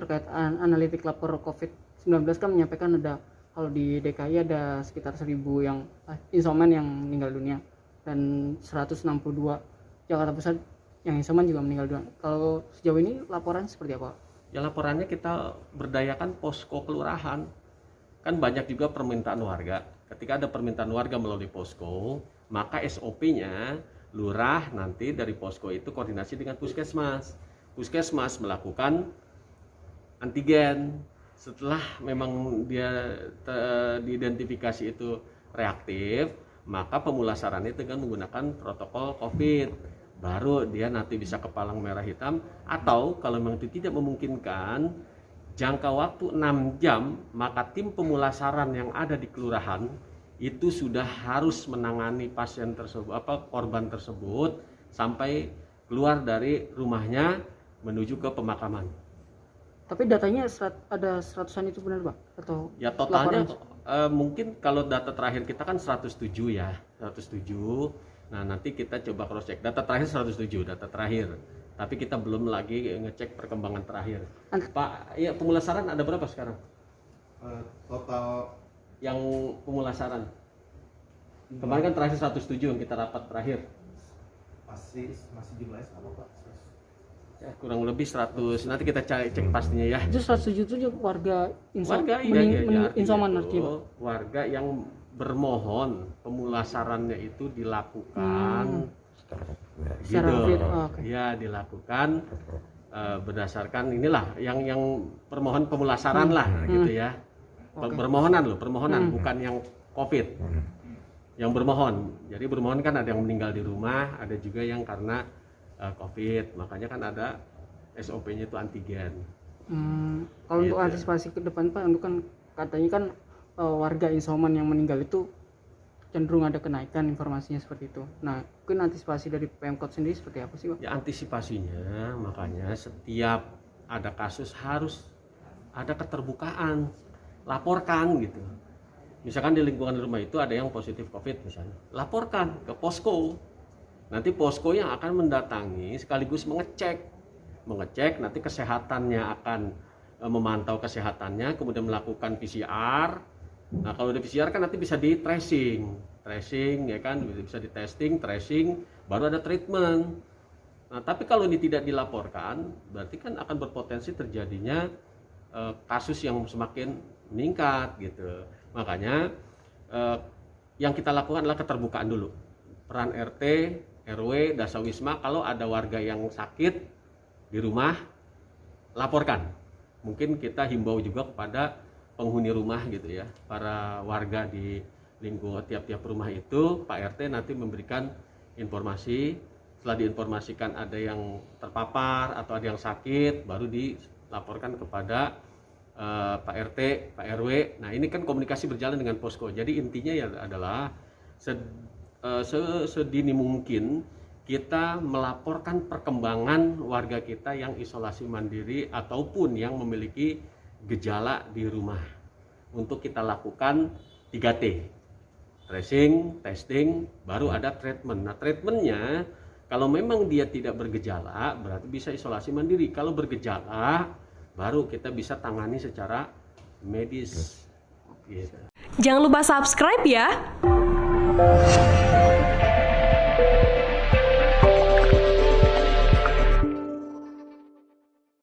terkait analitik lapor COVID-19 kan menyampaikan ada kalau di DKI ada sekitar 1.000 yang isoman yang meninggal dunia dan 162 Jakarta Pusat yang isoman juga meninggal dunia. Kalau sejauh ini laporan seperti apa? Ya laporannya kita berdayakan posko kelurahan. Kan banyak juga permintaan warga. Ketika ada permintaan warga melalui posko, maka SOP-nya lurah nanti dari posko itu koordinasi dengan puskesmas. Puskesmas melakukan antigen. Setelah memang dia diidentifikasi itu reaktif, maka pemulasarannya dengan menggunakan protokol COVID. Baru dia nanti bisa ke palang merah hitam, atau kalau memang itu tidak memungkinkan jangka waktu 6 jam, maka tim pemulasaran yang ada di kelurahan itu sudah harus menangani pasien tersebut, korban tersebut sampai keluar dari rumahnya menuju ke pemakaman. Tapi datanya ada 100-an itu benar Pak? Atau ya totalnya mungkin kalau data terakhir kita kan 107 ya, 107. Nah nanti kita coba cross check. Data terakhir 107, data terakhir. Tapi kita belum lagi ngecek perkembangan terakhir. Pak, ya pemulasaran ada berapa sekarang? Total yang pemulasaran. Kemarin kan terakhir 107 yang kita rapat terakhir. masih jumlahnya sama Pak? Ya, kurang lebih 100. Nanti kita cek pastinya ya. Itu 107 warga itu, insoman artinya. warga yang bermohon pemulasarannya itu dilakukan gitu. Okay. Ya, dilakukan berdasarkan inilah yang permohon pemulasaran lah gitu ya. Permohonan bukan yang COVID. Yang bermohon. Jadi bermohon kan ada yang meninggal di rumah, ada juga yang karena COVID, makanya kan ada SOP-nya itu antigen. Kalau gitu. Untuk antisipasi ke depan Pak, untuk kan katanya kan warga isoman yang meninggal itu cenderung ada kenaikan informasinya seperti itu. Nah, mungkin antisipasi dari Pemkot sendiri seperti apa sih Pak? Ya antisipasinya, makanya setiap ada kasus harus ada keterbukaan, laporkan gitu. Misalkan di lingkungan rumah itu ada yang positif COVID misalnya, laporkan ke posko. Nanti posko yang akan mendatangi sekaligus mengecek nanti kesehatannya, akan memantau kesehatannya, kemudian melakukan PCR. Nah kalau di PCR kan nanti bisa di tracing ya kan, bisa di testing, tracing, baru ada treatment. Nah tapi kalau ini tidak dilaporkan, berarti kan akan berpotensi terjadinya kasus yang semakin meningkat gitu. Makanya yang kita lakukan adalah keterbukaan dulu. Peran RT, RW, Dasawisma, kalau ada warga yang sakit di rumah, laporkan. Mungkin kita himbau juga kepada penghuni rumah gitu ya, para warga di lingkungan tiap-tiap rumah itu, Pak RT nanti memberikan informasi. Setelah diinformasikan ada yang terpapar atau ada yang sakit, baru dilaporkan kepada Pak RT, Pak RW. Nah ini kan komunikasi berjalan dengan posko. Jadi intinya ya adalah sedini mungkin kita melaporkan perkembangan warga kita yang isolasi mandiri ataupun yang memiliki gejala di rumah, untuk kita lakukan 3T, tracing, testing, baru ada treatment. Nah treatmentnya kalau memang dia tidak bergejala berarti bisa isolasi mandiri. Kalau bergejala baru kita bisa tangani secara medis gitu. Jangan lupa subscribe ya.